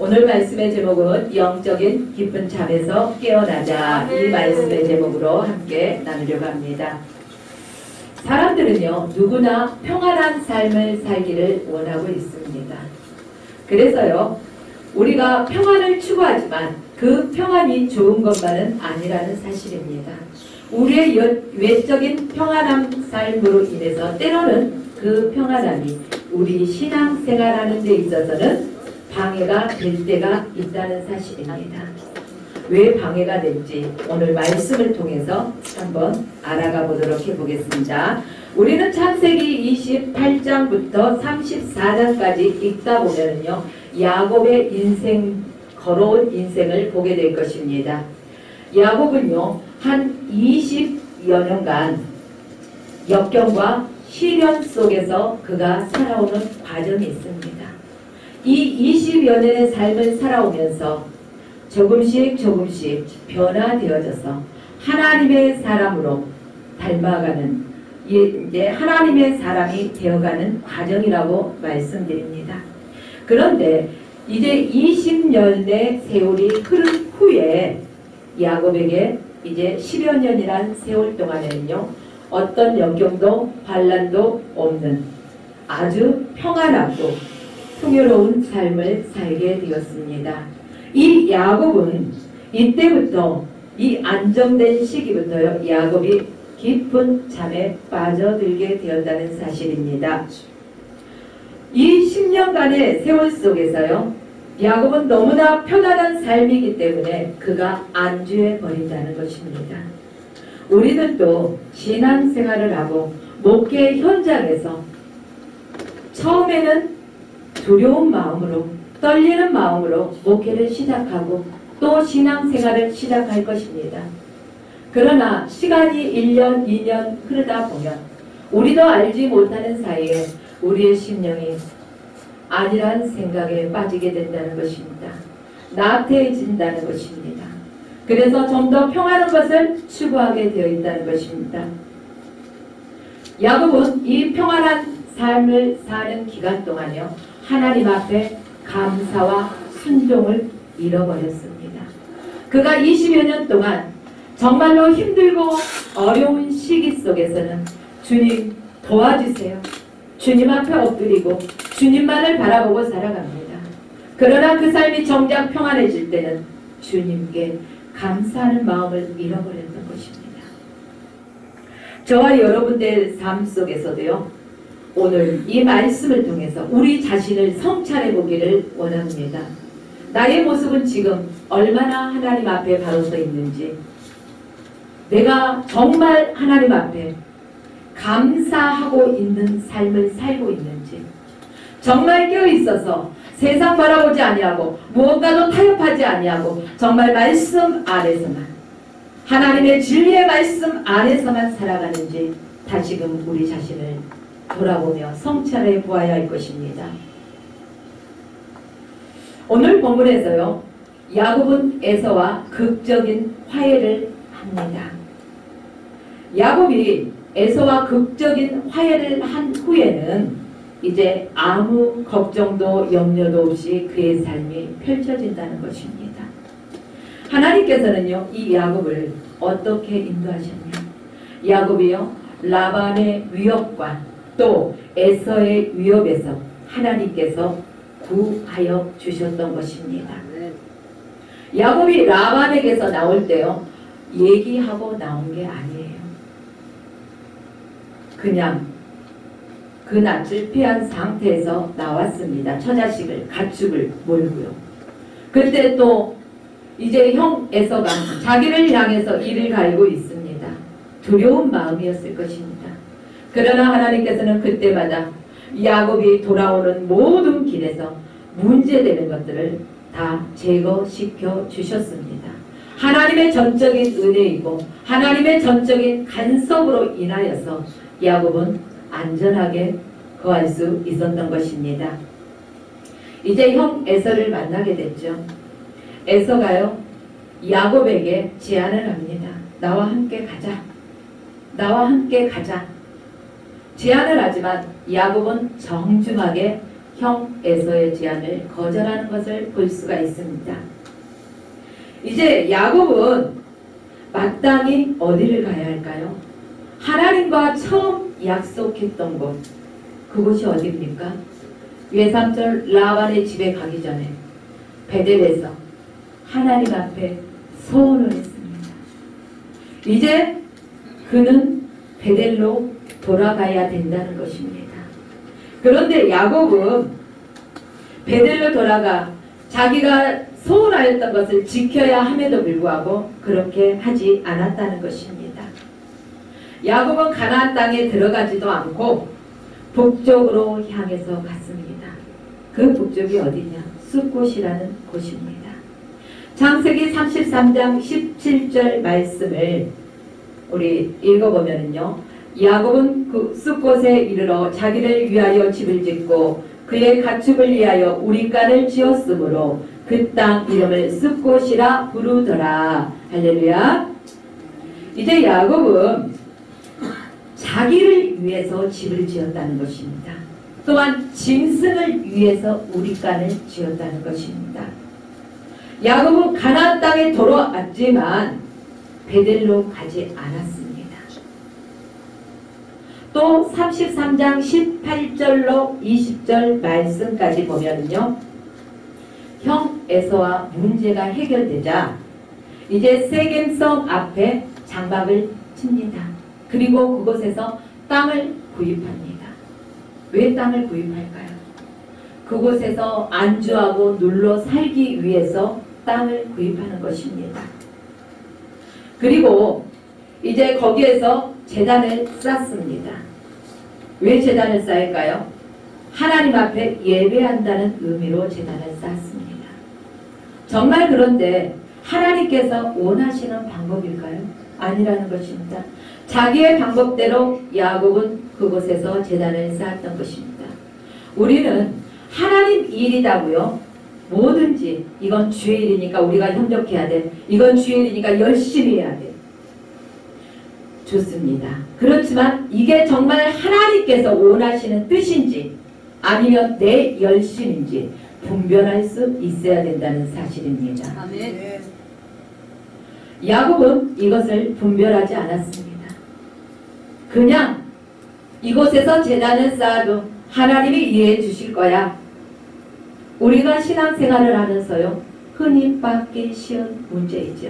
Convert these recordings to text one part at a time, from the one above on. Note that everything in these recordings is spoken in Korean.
오늘 말씀의 제목은 영적인 깊은 잠에서 깨어나자, 이 말씀의 제목으로 함께 나누려고 합니다. 사람들은요, 누구나 평안한 삶을 살기를 원하고 있습니다. 그래서요, 우리가 평안을 추구하지만 그 평안이 좋은 것만은 아니라는 사실입니다. 우리의 외적인 평안한 삶으로 인해서 때로는 그 평안함이 우리 신앙생활하는 데 있어서는 방해가 될 때가 있다는 사실입니다. 왜 방해가 될지 오늘 말씀을 통해서 한번 알아가 보도록 해보겠습니다. 우리는 창세기 28장부터 34장까지 읽다 보면요, 야곱의 인생, 걸어온 인생을 보게 될 것입니다. 야곱은요, 한 20여 년간 역경과 시련 속에서 그가 살아오는 과정이 있습니다. 이 20여 년의 삶을 살아오면서 조금씩 변화되어져서 하나님의 사람으로 닮아가는, 이제 하나님의 사람이 되어가는 과정이라고 말씀드립니다. 그런데 이제 20년의 세월이 흐른 후에 야곱에게 이제 10여 년이란 세월 동안에는요, 어떤 역경도 환난도 없는 아주 평안하고 풍요로운 삶을 살게 되었습니다. 이 야곱은 이때부터, 이 안정된 시기부터요, 야곱이 깊은 잠에 빠져들게 되었다는 사실입니다. 이 10년간의 세월 속에서요, 야곱은 너무나 편안한 삶이기 때문에 그가 안주해 버린다는 것입니다. 우리들도 신앙생활을 하고 목회 현장에서 처음에는 두려운 마음으로, 떨리는 마음으로 목회를 시작하고 또 신앙생활을 시작할 것입니다. 그러나 시간이 1년, 2년 흐르다 보면 우리도 알지 못하는 사이에 우리의 심령이 아니란 생각에 빠지게 된다는 것입니다. 나태해진다는 것입니다. 그래서 좀 더 평안한 것을 추구하게 되어 있다는 것입니다. 야곱은 이 평안한 삶을 사는 기간 동안요, 하나님 앞에 감사와 순종을 잃어버렸습니다. 그가 20여 년 동안 정말로 힘들고 어려운 시기 속에서는 주님 도와주세요, 주님 앞에 엎드리고 주님만을 바라보고 살아갑니다. 그러나 그 삶이 정작 평안해질 때는 주님께 감사하는 마음을 잃어버렸던 것입니다. 저와 여러분들 삶 속에서도요, 오늘 이 말씀을 통해서 우리 자신을 성찰해 보기를 원합니다. 나의 모습은 지금 얼마나 하나님 앞에 바로 서 있는지, 내가 정말 하나님 앞에 감사하고 있는 삶을 살고 있는지, 정말 깨어있어서 세상 바라보지 아니하고 무엇과도 타협하지 아니하고 정말 말씀 안에서만, 하나님의 진리의 말씀 안에서만 살아가는지 다시금 우리 자신을 돌아보며 성찰해 보아야 할 것입니다. 오늘 본문에서요, 야곱은 에서와 극적인 화해를 합니다. 야곱이 에서와 극적인 화해를 한 후에는 이제 아무 걱정도 염려도 없이 그의 삶이 펼쳐진다는 것입니다. 하나님께서는요, 이 야곱을 어떻게 인도하셨냐? 야곱이요, 라반의 위협과 또 에서의 위협에서 하나님께서 구하여 주셨던 것입니다. 야곱이 라반에게서 나올 때요, 얘기하고 나온 게 아니에요. 그냥 그 낯을 피한 상태에서 나왔습니다. 처자식을, 가축을 몰고요. 그때 또 이제 형 에서가 자기를 향해서 이를 갈고 있습니다. 두려운 마음이었을 것입니다. 그러나 하나님께서는 그때마다 야곱이 돌아오는 모든 길에서 문제되는 것들을 다 제거시켜 주셨습니다. 하나님의 전적인 은혜이고 하나님의 전적인 간섭으로 인하여서 야곱은 안전하게 거할 수 있었던 것입니다. 이제 형 에서를 만나게 됐죠. 에서가요, 야곱에게 제안을 합니다. 나와 함께 가자. 나와 함께 가자. 제안을 하지만 야곱은 정중하게 형 에서의 제안을 거절하는 것을 볼 수가 있습니다. 이제 야곱은 마땅히 어디를 가야 할까요? 하나님과 처음 약속했던 곳, 그곳이 어디입니까? 외삼촌 라반의 집에 가기 전에 베델에서 하나님 앞에 소원을 했습니다. 이제 그는 베델로 돌아가야 된다는 것입니다. 그런데 야곱은 베델로 돌아가 자기가 소원하였던 것을 지켜야 함에도 불구하고 그렇게 하지 않았다는 것입니다. 야곱은 가나안 땅에 들어가지도 않고 북쪽으로 향해서 갔습니다. 그 북쪽이 어디냐? 숫곳이라는 곳입니다. 창세기 33장 17절 말씀을 우리 읽어보면요, 야곱은 그 숫곳에 이르러 자기를 위하여 집을 짓고 그의 가축을 위하여 우리간을 지었으므로 그 땅 이름을 숫곳이라 부르더라. 할렐루야. 이제 야곱은 자기를 위해서 집을 지었다는 것입니다. 또한 짐승을 위해서 우리간을 지었다는 것입니다. 야곱은 가나안 땅에 돌아왔지만 베델로 가지 않았습니다. 또 33장 18절로 20절 말씀까지 보면요, 형 에서와 문제가 해결되자 이제 세겜성 앞에 장막을 칩니다. 그리고 그곳에서 땅을 구입합니다. 왜 땅을 구입할까요? 그곳에서 안주하고 눌러 살기 위해서 땅을 구입하는 것입니다. 그리고 이제 거기에서 제단을 쌓습니다. 왜 제단을 쌓을까요? 하나님 앞에 예배한다는 의미로 제단을 쌓습니다. 정말 그런데 하나님께서 원하시는 방법일까요? 아니라는 것입니다. 자기의 방법대로 야곱은 그곳에서 제단을 쌓았던 것입니다. 우리는 하나님 일이다고요, 뭐든지 이건 주의 일이니까 우리가 협력해야 돼, 이건 주의 일이니까 열심히 해야 돼, 좋습니다. 그렇지만 이게 정말 하나님께서 원하시는 뜻인지 아니면 내 열심인지 분별할 수 있어야 된다는 사실입니다. 아멘. 야곱은 이것을 분별하지 않았습니다. 그냥 이곳에서 제단을 쌓아도 하나님이 이해해 주실 거야. 우리가 신앙생활을 하면서요, 흔히 받기 쉬운 문제이죠.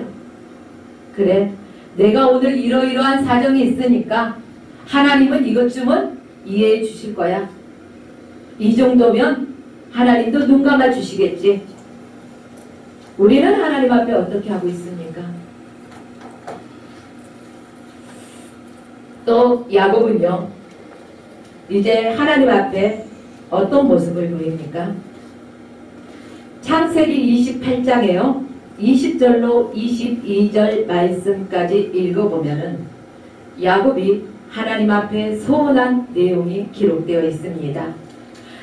그래, 내가 오늘 이러이러한 사정이 있으니까 하나님은 이것쯤은 이해해 주실 거야. 이 정도면 하나님도 눈 감아 주시겠지. 우리는 하나님 앞에 어떻게 하고 있습니까? 또 야곱은요, 이제 하나님 앞에 어떤 모습을 보입니까? 창세기 28장에요, 20절로 22절 말씀까지 읽어보면은 야곱이 하나님 앞에 소원한 내용이 기록되어 있습니다.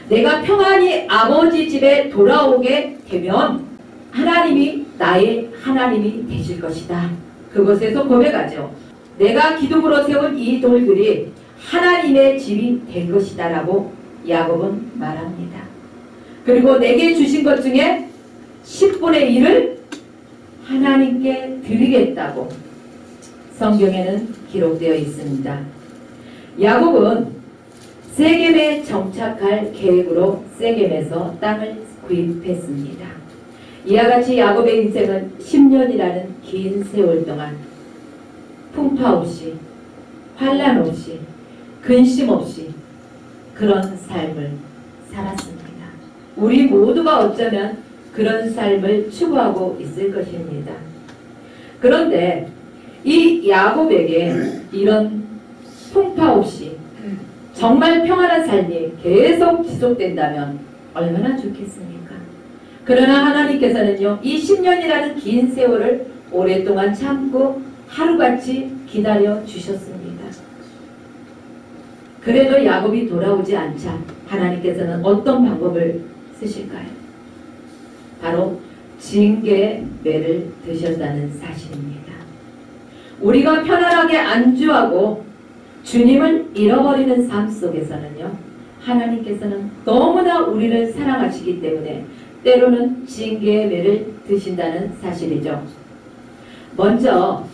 내가 평안히 아버지 집에 돌아오게 되면 하나님이 나의 하나님이 되실 것이다. 그곳에서 고백하죠. 내가 기둥으로 세운 이 돌들이 하나님의 집이 될 것이다 라고 야곱은 말합니다. 그리고 내게 주신 것 중에 10분의 1을 하나님께 드리겠다고 성경에는 기록되어 있습니다. 야곱은 세겜에 정착할 계획으로 세겜에서 땅을 구입했습니다. 이와 같이 야곱의 인생은 10년이라는 긴 세월 동안 풍파 없이, 환난 없이, 근심 없이 그런 삶을 살았습니다. 우리 모두가 어쩌면 그런 삶을 추구하고 있을 것입니다. 그런데 이 야곱에게 이런 풍파 없이 정말 평안한 삶이 계속 지속된다면 얼마나 좋겠습니까? 그러나 하나님께서는요, 이 10년이라는 긴 세월을 오랫동안 참고 하루같이 기다려 주셨습니다. 그래도 야곱이 돌아오지 않자 하나님께서는 어떤 방법을 쓰실까요? 바로 징계의 매를 드셨다는 사실입니다. 우리가 편안하게 안주하고 주님을 잃어버리는 삶 속에서는요, 하나님께서는 너무나 우리를 사랑하시기 때문에 때로는 징계의 매를 드신다는 사실이죠. 먼저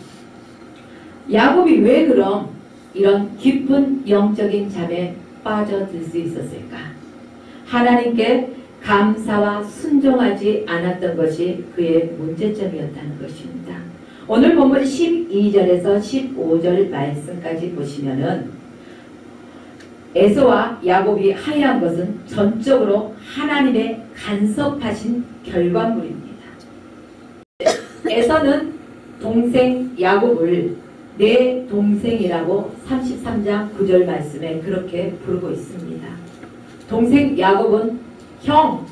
야곱이 왜 그럼 이런 깊은 영적인 잠에 빠져들 수 있었을까? 하나님께 감사와 순종하지 않았던 것이 그의 문제점이었다는 것입니다. 오늘 본문 12절에서 15절 말씀까지 보시면은 에서와 야곱이 하야한 것은 전적으로 하나님의 간섭하신 결과물입니다. 에서는 동생 야곱을 내 동생이라고 33장 9절 말씀에 그렇게 부르고 있습니다. 동생 야곱은 형,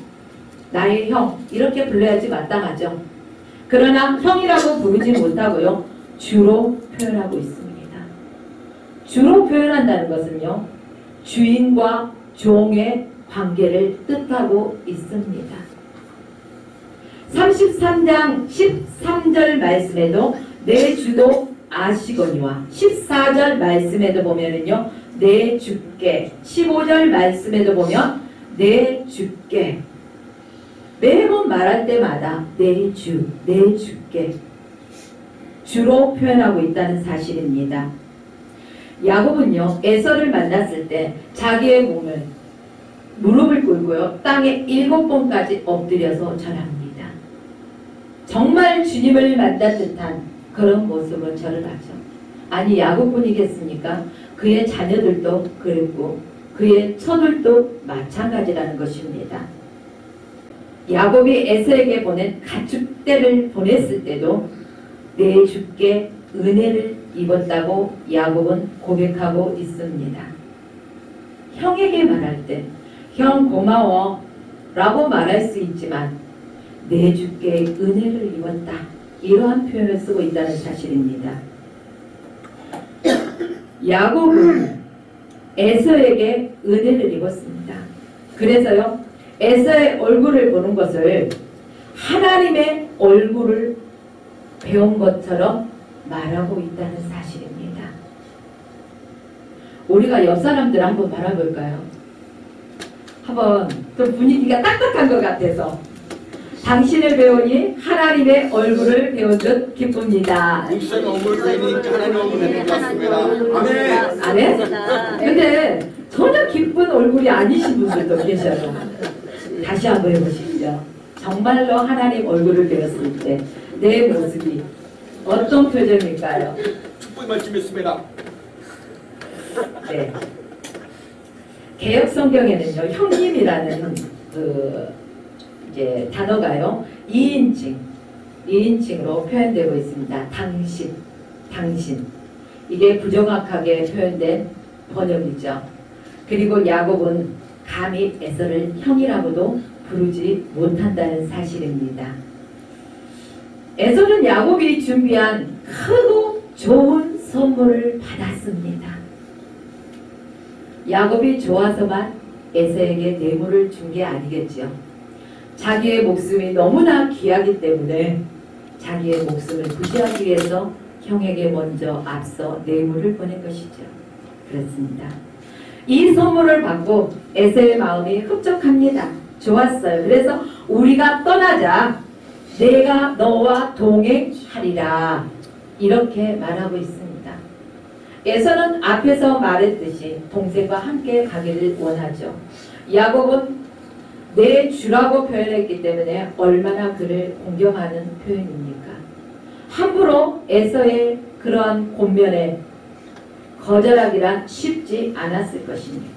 나의 형 이렇게 불러야지 마땅하죠. 그러나 형이라고 부르지 못하고요. 주로 표현하고 있습니다. 주로 표현한다는 것은요. 주인과 종의 관계를 뜻하고 있습니다. 33장 13절 말씀에도 내 주도 아시거니와 14절 말씀에도 보면은요. 내 주께 15절 말씀에도 보면 내 주께 매번 말할 때마다 내 주, 내 주께 주로 표현하고 있다는 사실입니다. 야곱은요. 에서를 만났을 때 자기의 몸을 무릎을 꿇고요. 땅에 7번까지 엎드려서 절합니다. 정말 주님을 만난 듯한 그런 모습으로 절을 하죠. 아니 야곱뿐이겠습니까? 그의 자녀들도 그랬고 그의 처들도 마찬가지라는 것입니다. 야곱이 에서에게 보낸 가축대를 보냈을 때도 내 주께 은혜를 입었다고 야곱은 고백하고 있습니다. 형에게 말할 때 형 고마워 라고 말할 수 있지만 내 주께 은혜를 입었다 이러한 표현을 쓰고 있다는 사실입니다. 야곱은 에서에게 은혜를 입었습니다. 그래서요 에서의 얼굴을 보는 것을 하나님의 얼굴을 배운 것처럼 말하고 있다는 사실입니다. 우리가 옆 사람들 한번 바라볼까요? 한번 좀 분위기가 딱딱한 것 같아서 당신을 배우니 하나님의 얼굴을 배운 듯 기쁩니다. 목사님 얼굴을 배우니까 하나님 얼굴을 배운 것 같습니다. 아멘. 안 해? 근데 전혀 기쁜 얼굴이 아니신 분들도 계셔요. 다시 한번 해보시죠. 정말로 하나님 얼굴을 배웠을 때 내 모습이 어떤 표정일까요? 축복의 말씀이었습니다. 네. 개역 성경에는요, 형님이라는 이제 단어가요, 2인칭으로 표현되고 있습니다. 당신. 이게 부정확하게 표현된 번역이죠. 그리고 야곱은 감히 에서를 형이라고도 부르지 못한다는 사실입니다. 에서는 야곱이 준비한 크고 좋은 선물을 받았습니다. 야곱이 좋아서만 에서에게 뇌물을 준 게 아니겠죠. 자기의 목숨이 너무나 귀하기 때문에 자기의 목숨을 부지하기 위해서 형에게 먼저 앞서 뇌물을 보낸 것이죠. 그렇습니다. 이 선물을 받고 에서의 마음이 흡족합니다. 좋았어요. 그래서 우리가 떠나자 내가 너와 동행하리라 이렇게 말하고 있습니다. 에서는 앞에서 말했듯이 동생과 함께 가기를 원하죠. 야곱은 내 주라고 표현했기 때문에 얼마나 그를 공경하는 표현입니까? 함부로 에서의 그러한 권면에 거절하기란 쉽지 않았을 것입니다.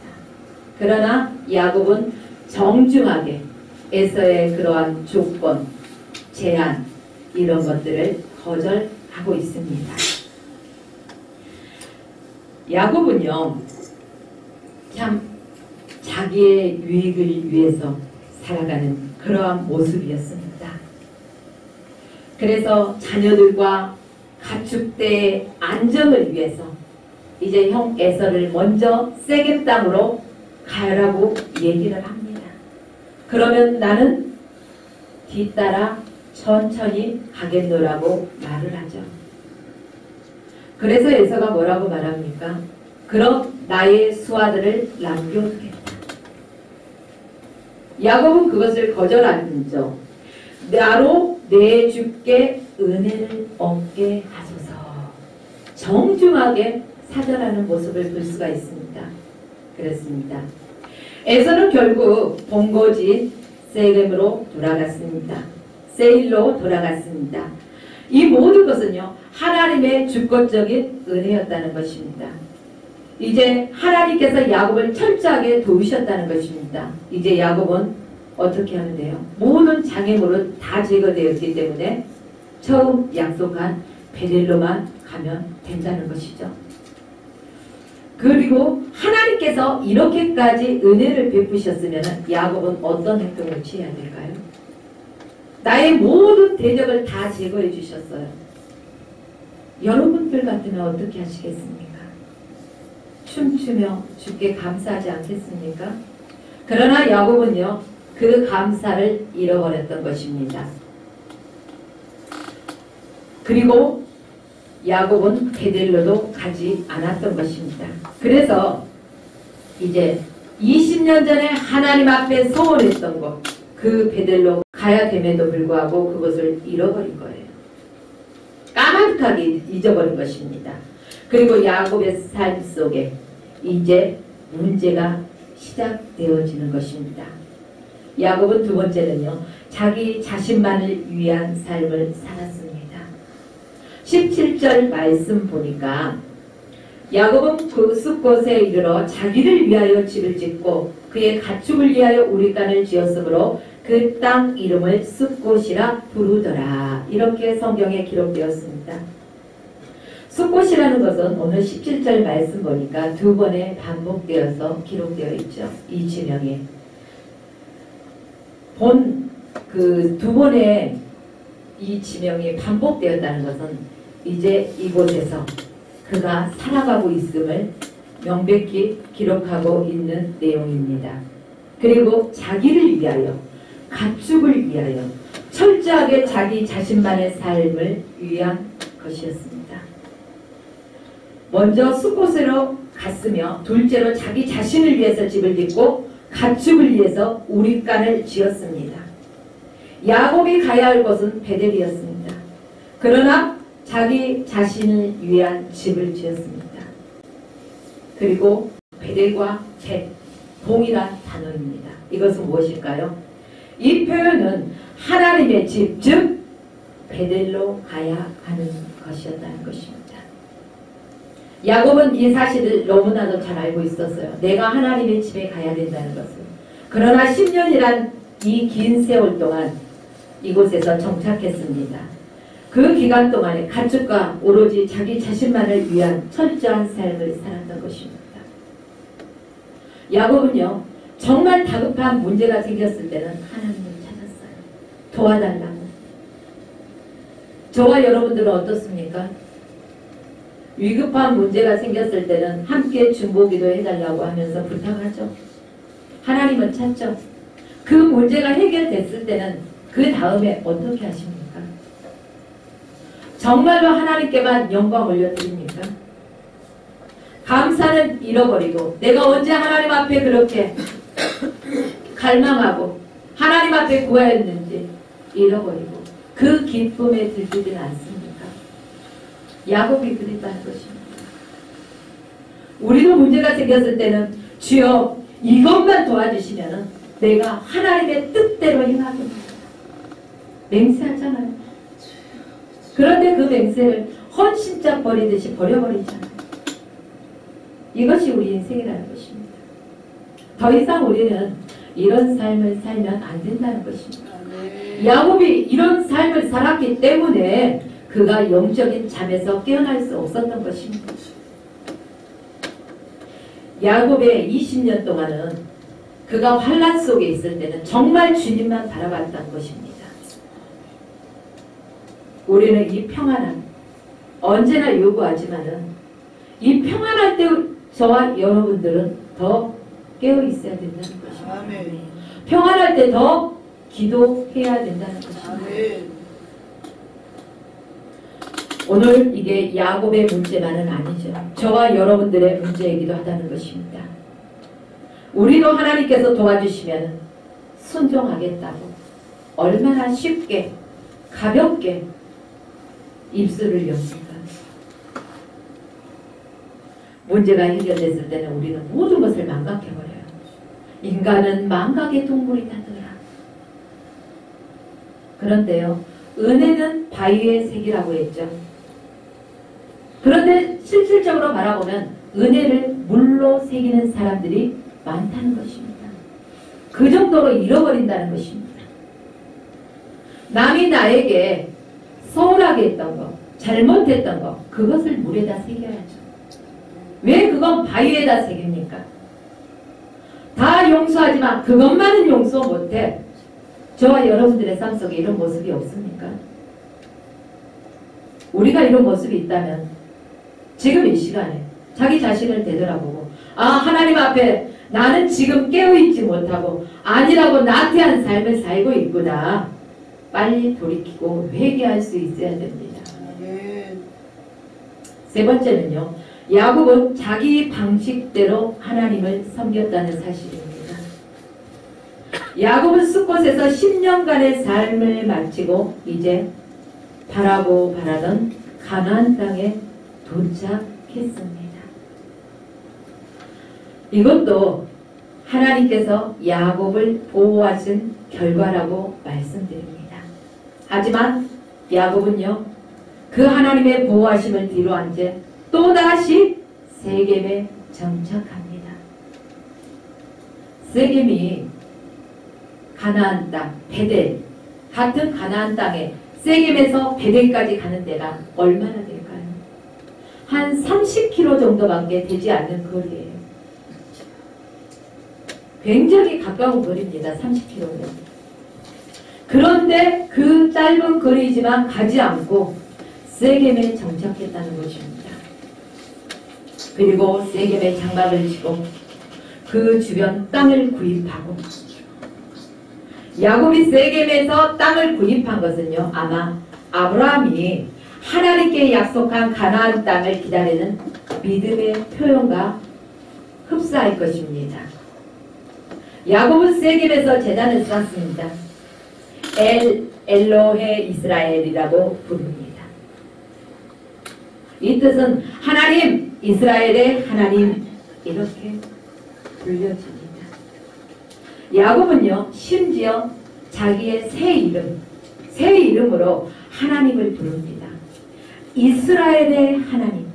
그러나 야곱은 정중하게 에서의 그러한 조건, 제한 이런 것들을 거절하고 있습니다. 야곱은요 참 자기의 유익을 위해서 살아가는 그러한 모습이었습니다. 그래서 자녀들과 가축대의 안전을 위해서 이제 형 에서를 먼저 세겜 땅으로 가라고 얘기를 합니다. 그러면 나는 뒤따라 천천히 가겠노라고 말을 하죠. 그래서 에서가 뭐라고 말합니까? 그럼 나의 수하들을 남겨두겠다. 야곱은 그것을 거절하죠. 나로 내 주께 은혜를 얻게 하소서. 정중하게 사절하는 모습을 볼 수가 있습니다. 그렇습니다. 에서는 결국 본거지 세겜으로 돌아갔습니다. 세일로 돌아갔습니다. 이 모든 것은요, 하나님의 주권적인 은혜였다는 것입니다. 이제 하나님께서 야곱을 철저하게 도우셨다는 것입니다. 이제 야곱은 어떻게 하면 돼요? 모든 장애물은 다 제거되었기 때문에 처음 약속한 베델로만 가면 된다는 것이죠. 그리고 하나님께서 이렇게까지 은혜를 베푸셨으면 야곱은 어떤 행동을 취해야 될까요? 나의 모든 대적을 다 제거해 주셨어요. 여러분들 같으면 어떻게 하시겠습니까? 춤추며 주께 감사하지 않겠습니까? 그러나 야곱은요, 그 감사를 잃어버렸던 것입니다. 그리고 야곱은 베델로도 가지 않았던 것입니다. 그래서 이제 20년 전에 하나님 앞에 소원했던 것, 그 베델로 가야 됨에도 불구하고 그것을 잃어버린 거예요. 까마득하게 잊어버린 것입니다. 그리고 야곱의 삶 속에 이제 문제가 시작되어지는 것입니다. 야곱은 두 번째는요, 자기 자신만을 위한 삶을 살았습니다. 17절 말씀 보니까 야곱은 그 숲곳에 이르러 자기를 위하여 집을 짓고 그의 가축을 위하여 우리간을 지었으므로 그 땅 이름을 숲곳이라 부르더라. 이렇게 성경에 기록되었습니다. 숲곳이라는 것은 오늘 17절 말씀 보니까 두 번에 반복되어서 기록되어 있죠. 이 지명이. 그 두 번의 이 지명이 반복되었다는 것은 이제 이곳에서 그가 살아가고 있음을 명백히 기록하고 있는 내용입니다. 그리고 자기를 위하여, 가축을 위하여, 철저하게 자기 자신만의 삶을 위한 것이었습니다. 먼저 숲곳으로 갔으며 둘째로 자기 자신을 위해서 집을 짓고 가축을 위해서 우릿간을 지었습니다. 야곱이 가야 할 곳은 베델이었습니다. 그러나 자기 자신을 위한 집을 지었습니다. 그리고 베델과 벳, 동일한 단어입니다. 이것은 무엇일까요? 이 표현은 하나님의 집, 즉 베델로 가야 하는 것이었다는 것입니다. 야곱은 이 사실을 너무나도 잘 알고 있었어요. 내가 하나님의 집에 가야 된다는 것을. 그러나 10년이란 이 긴 세월 동안 이곳에서 정착했습니다. 그 기간 동안에 가축과 오로지 자기 자신만을 위한 철저한 삶을 살았던 것입니다. 야곱은요, 정말 다급한 문제가 생겼을 때는 하나님을 찾았어요. 도와달라고. 저와 여러분들은 어떻습니까? 위급한 문제가 생겼을 때는 함께 중보기도 해달라고 하면서 부탁하죠. 하나님은 찾죠. 그 문제가 해결됐을 때는 그 다음에 어떻게 하십니까? 정말로 하나님께만 영광 올려드립니까? 감사는 잃어버리고 내가 언제 하나님 앞에 그렇게 갈망하고 하나님 앞에 구하였는지 잃어버리고 그 기쁨에 들지는 않습니까? 야곱이 그랬다는 것입니다. 우리도 문제가 생겼을 때는 주여 이것만 도와주시면 내가 하나님의 뜻대로 행하겠습니다. 맹세하잖아요. 그런데 그 맹세를 헌신짝 버리듯이 버려버리잖아요. 이것이 우리 인생이라는 것입니다. 더 이상 우리는 이런 삶을 살면 안 된다는 것입니다. 야곱이 이런 삶을 살았기 때문에 그가 영적인 잠에서 깨어날 수 없었던 것입니다. 야곱의 20년 동안은 그가 환난 속에 있을 때는 정말 주님만 바라봤던 것입니다. 우리는 이 평안함 언제나 요구하지만은 이 평안할 때 저와 여러분들은 더 깨어 있어야 된다는 것입니다. 평안할 때 더 기도해야 된다는 것입니다. 오늘 이게 야곱의 문제만은 아니죠. 저와 여러분들의 문제이기도 하다는 것입니다. 우리도 하나님께서 도와주시면 순종하겠다고 얼마나 쉽게 가볍게 입술을 엽니까? 문제가 해결됐을 때는 우리는 모든 것을 망각해버려요. 인간은 망각의 동물이다더라. 그런데요, 은혜는 바위의 색이라고 했죠. 그런데 실질적으로 바라보면 은혜를 물로 새기는 사람들이 많다는 것입니다. 그 정도로 잃어버린다는 것입니다. 남이 나에게 서운하게 했던 거, 잘못했던 거, 그것을 물에다 새겨야죠. 왜 그건 바위에다 새깁니까? 다 용서하지만 그것만은 용서 못해. 저와 여러분들의 삶 속에 이런 모습이 없습니까? 우리가 이런 모습이 있다면 지금 이 시간에 자기 자신을 되돌아보고, 아, 하나님 앞에 나는 지금 깨어있지 못하고 아니라고 나태한 삶을 살고 있구나. 빨리 돌이키고 회개할 수 있어야 됩니다. 세 번째는요, 야곱은 자기 방식대로 하나님을 섬겼다는 사실입니다. 야곱은 숫곳에서 10년간의 삶을 마치고 이제 바라고 바라던 가나안 땅에 도착했습니다. 이것도 하나님께서 야곱을 보호하신 결과라고 말씀드립니다. 하지만 야곱은요, 그 하나님의 보호하심을 뒤로 한 채 또다시 세겜에 정착합니다. 세겜이 가나안 땅, 베델, 같은 가나안 땅에 세겜에서 베델까지 가는 데가 얼마나 될까요? 한 30km 정도밖에 되지 않는 거리예요. 굉장히 가까운 거리입니다. 30km면. 그런데 그 짧은 거리지만 가지 않고 세겜에 정착했다는 것입니다. 그리고 세겜에 장막을 치고 그 주변 땅을 구입하고, 야곱이 세겜에서 땅을 구입한 것은요, 아마 아브라함이 하나님께 약속한 가나안 땅을 기다리는 믿음의 표현과 흡사할 것입니다. 야곱은 세겜에서 제단을 쌓습니다. 엘로헤 이스라엘이라고 부릅니다. 이 뜻은 하나님, 이스라엘의 하나님, 이렇게 불려집니다. 야곱은요, 심지어 자기의 새 이름으로 하나님을 부릅니다. 이스라엘의 하나님.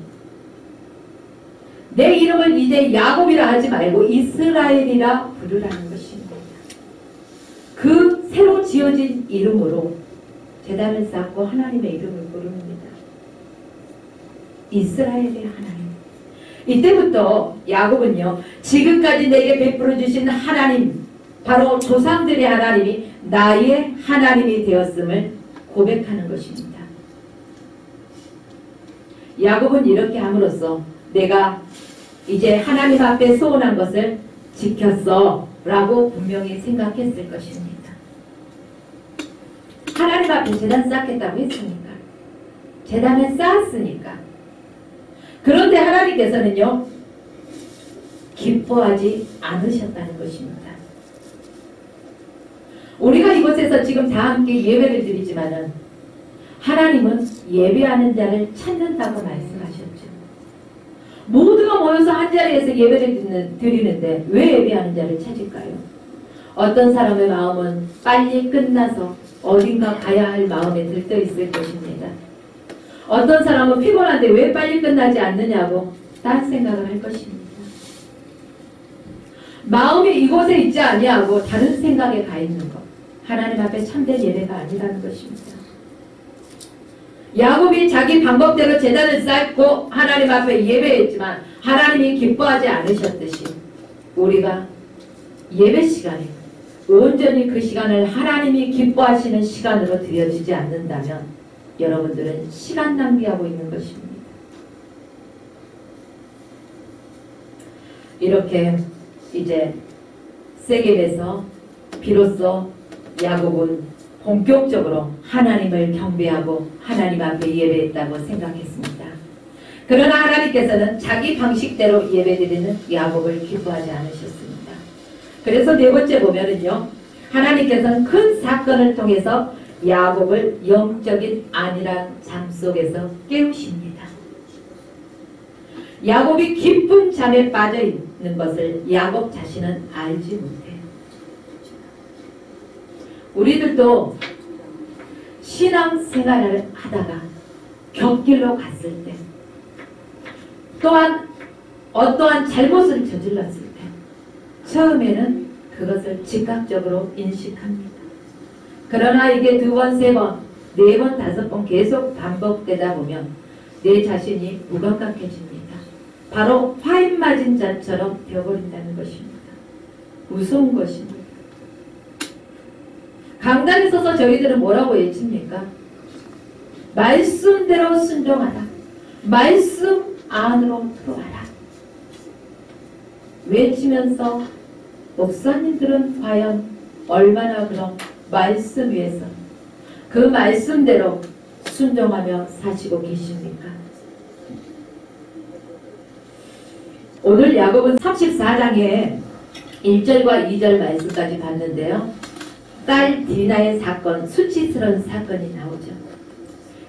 내 이름을 이제 야곱이라 하지 말고 이스라엘이라 부르라는 것입니다. 그 새로 지어진 이름으로 제단을 쌓고 하나님의 이름을 부릅니다. 이스라엘의 하나님. 이때부터 야곱은요, 지금까지 내게 베풀어 주신 하나님, 바로 조상들의 하나님이 나의 하나님이 되었음을 고백하는 것입니다. 야곱은 이렇게 함으로써 내가 이제 하나님 앞에 소원한 것을 지켰어 라고 분명히 생각했을 것입니다. 하나님 앞에 제단 쌓겠다고 했으니까, 제단을 쌓았으니까. 그런데 하나님께서는요, 기뻐하지 않으셨다는 것입니다. 우리가 이곳에서 지금 다 함께 예배를 드리지만은 하나님은 예배하는 자를 찾는다고 말씀하셨죠. 모두가 모여서 한 자리에서 예배를 드리는데 왜 예배하는 자를 찾을까요? 어떤 사람의 마음은 빨리 끝나서 어딘가 가야 할 마음에 들떠 있을 것입니다. 어떤 사람은 피곤한데 왜 빨리 끝나지 않느냐고 딴 생각을 할 것입니다. 마음이 이곳에 있지 아니하고 다른 생각에 가 있는 것, 하나님 앞에 참된 예배가 아니라는 것입니다. 야곱이 자기 방법대로 제단을 쌓고 하나님 앞에 예배했지만 하나님이 기뻐하지 않으셨듯이 우리가 예배 시간에 온전히 그 시간을 하나님이 기뻐하시는 시간으로 드려지지 않는다면 여러분들은 시간 낭비하고 있는 것입니다. 이렇게 이제 세겜에서 비로소 야곱은 본격적으로 하나님을 경배하고 하나님 앞에 예배했다고 생각했습니다. 그러나 하나님께서는 자기 방식대로 예배드리는 야곱을 기뻐하지 않으셨습니다. 그래서 네 번째 보면은요, 하나님께서는 큰 사건을 통해서 야곱을 영적인 안일한 잠 속에서 깨우십니다. 야곱이 깊은 잠에 빠져 있는 것을 야곱 자신은 알지 못해요. 우리들도 신앙생활을 하다가 곁길로 갔을 때, 또한 어떠한 잘못을 저질렀을 때 처음에는 그것을 즉각적으로 인식합니다. 그러나 이게 2번, 3번, 4번, 5번 계속 반복되다 보면 내 자신이 무감각해집니다. 바로 화인 맞은 자처럼 되어버린다는 것입니다. 무서운 것입니다. 강단에 서서 저희들은 뭐라고 외칩니까? 말씀대로 순종하라. 말씀 안으로 들어와라. 외치면서 목사님들은 과연 얼마나 그럼 말씀 위에서 그 말씀대로 순종하며 사시고 계십니까? 오늘 야곱은 34장에 1절과 2절 말씀까지 봤는데요. 딸 디나의 사건, 수치스러운 사건이 나오죠.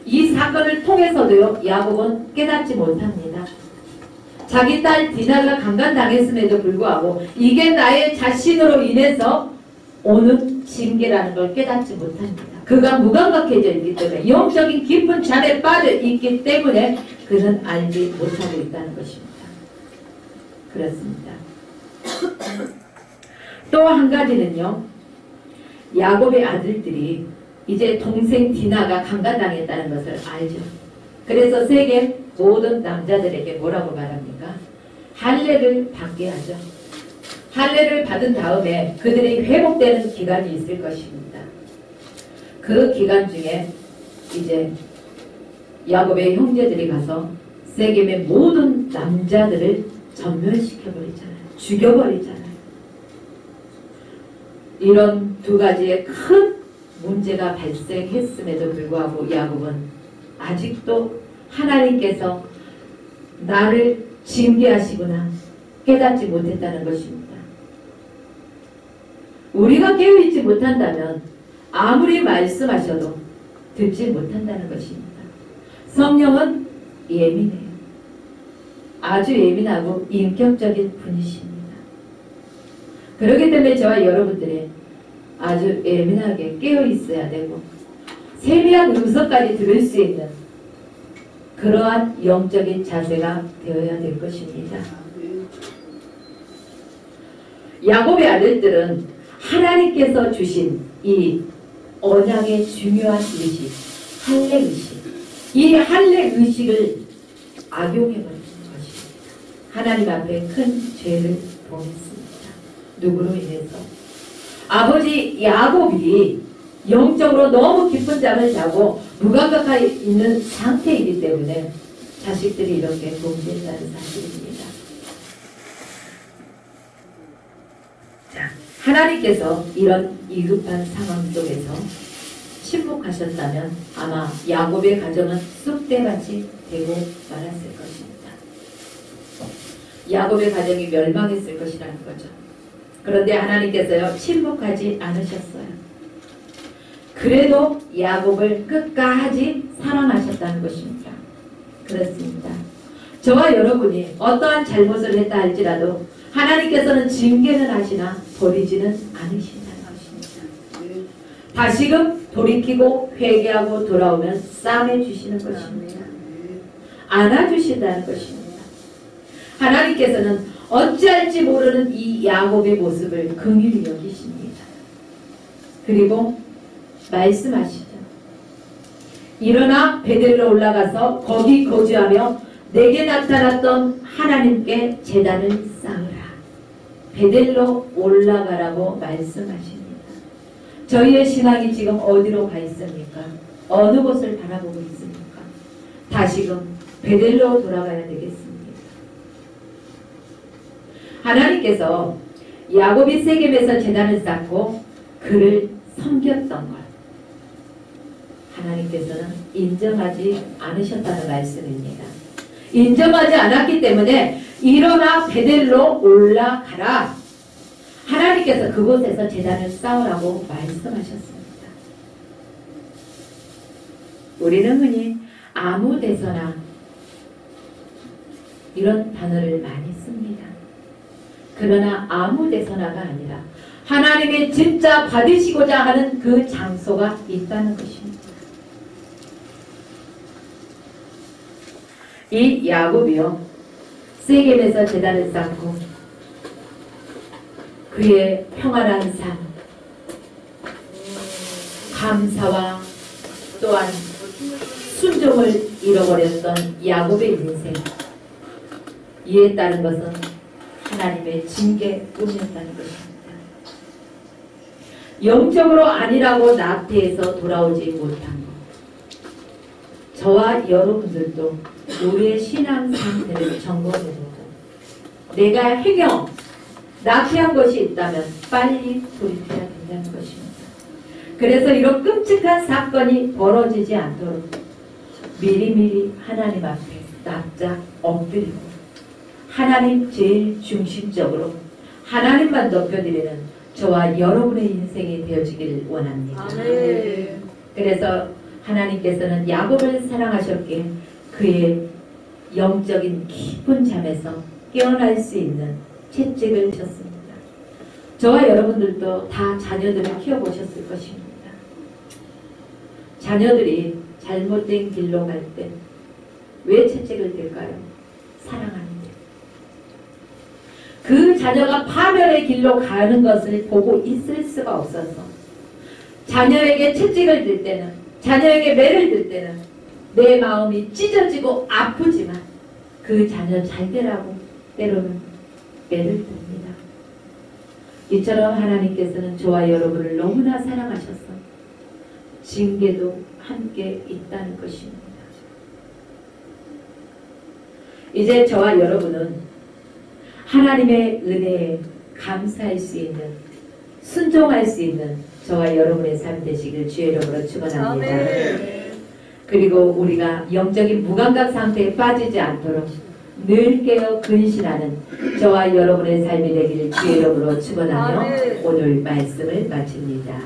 이 사건을 통해서도요, 야곱은 깨닫지 못합니다. 자기 딸 디나가 강간당했음에도 불구하고 이게 나의 자신으로 인해서 오는 징계라는 걸 깨닫지 못합니다. 그가 무감각해져 있기 때문에, 영적인 깊은 잠에 빠져 있기 때문에 그는 알지 못하고 있다는 것입니다. 그렇습니다. 또 한 가지는요, 야곱의 아들들이 이제 동생 디나가 강간당했다는 것을 알죠. 그래서 세계 모든 남자들에게 뭐라고 말합니까? 할례를 받게 하죠. 할례를 받은 다음에 그들이 회복되는 기간이 있을 것입니다. 그 기간 중에 이제 야곱의 형제들이 가서 세겜의 모든 남자들을 전멸시켜버리잖아요. 죽여버리잖아요. 이런 2가지의 큰 문제가 발생했음에도 불구하고 야곱은 아직도 하나님께서 나를 징계하시구나 깨닫지 못했다는 것입니다. 우리가 깨어있지 못한다면 아무리 말씀하셔도 듣지 못한다는 것입니다. 성령은 예민해요. 아주 예민하고 인격적인 분이십니다. 그렇기 때문에 저와 여러분들이 아주 예민하게 깨어 있어야 되고 세미한 음성까지 들을 수 있는 그러한 영적인 자세가 되어야 될 것입니다. 야곱의 아들들은 하나님께서 주신 이 언약의 중요한 의식, 할례 의식, 이 할례 의식을 악용해버리는 것입니다. 하나님 앞에 큰 죄를 범했습니다. 누구로 인해서? 아버지 야곱이 영적으로 너무 깊은 잠을 자고 무감각하게 있는 상태이기 때문에 자식들이 이렇게 범죄했다는 사실입니다. 자, 하나님께서 이런 위급한 상황 속에서 침묵하셨다면 아마 야곱의 가정은 쑥대밭이 되고 말았을 것입니다. 야곱의 가정이 멸망했을 것이라는 거죠. 그런데 하나님께서요, 침묵하지 않으셨어요. 그래도 야곱을 끝까지 사랑하셨다는 것입니다. 그렇습니다. 저와 여러분이 어떠한 잘못을 했다 할지라도 하나님께서는 징계는 하시나 버리지는 않으신다는 것입니다. 다시금 돌이키고 회개하고 돌아오면 싸매 주시는 것입니다. 안아주신다는 것입니다. 하나님께서는 어찌할지 모르는 이 야곱의 모습을 긍휼히 여기십니다. 그리고 말씀하시죠. 일어나 베델로 올라가서 거기 거주하며 내게 나타났던 하나님께 제단을 쌓으라. 베델로 올라가라고 말씀하십니다. 저희의 신앙이 지금 어디로 가 있습니까? 어느 곳을 바라보고 있습니까? 다시금 베델로 돌아가야 되겠습니다. 하나님께서 야곱이 세겜에서 제단을 쌓고 그를 섬겼던 것, 하나님께서는 인정하지 않으셨다는 말씀입니다. 인정하지 않았기 때문에 일어나 베델로 올라가라. 하나님께서 그곳에서 제단을 쌓으라고 말씀하셨습니다. 우리는 흔히 아무 데서나 이런 단어를 많이 씁니다. 그러나 아무 데서나가 아니라 하나님이 진짜 받으시고자 하는 그 장소가 있다는 것입니다. 이 야곱이요, 세겜에서 제단을 쌓고 그의 평안한 삶, 감사와 또한 순종을 잃어버렸던 야곱의 인생, 이에 따른 것은 하나님의 징계뿐이었다는 것입니다. 영적으로 아니라고 낙태해서 돌아오지 못한 것, 저와 여러분들도 우리의 신앙 상태를 점검해보고 내가 해경, 낙태한 것이 있다면 빨리 돌이켜야 된다는 것입니다. 그래서 이런 끔찍한 사건이 벌어지지 않도록 미리미리 하나님 앞에 납작 엎드리고 하나님 제일 중심적으로 하나님만 높여드리는 저와 여러분의 인생이 되어지기를 원합니다. 아멘. 그래서 하나님께서는 야곱을 사랑하셨기에 그의 영적인 깊은 잠에서 깨어날 수 있는 채찍을 쳤습니다. 저와 여러분들도 다 자녀들을 키워보셨을 것입니다. 자녀들이 잘못된 길로 갈 때 왜 채찍을 들까요? 사랑하는데. 그 자녀가 파멸의 길로 가는 것을 보고 있을 수가 없어서 자녀에게 채찍을 들 때는, 자녀에게 매를 들 때는 내 마음이 찢어지고 아프지만 그 자녀 잘 되라고 때로는 매를 듭니다. 이처럼 하나님께서는 저와 여러분을 너무나 사랑하셔서 징계도 함께 있다는 것입니다. 이제 저와 여러분은 하나님의 은혜에 감사할 수 있는, 순종할 수 있는 저와 여러분의 삶 되시길 주의 이름으로 축원합니다. 그리고 우리가 영적인 무감각 상태에 빠지지 않도록 늘 깨어 근신하는 저와 여러분의 삶이 되기를 주의 이름으로 축원하며 오늘 말씀을 마칩니다.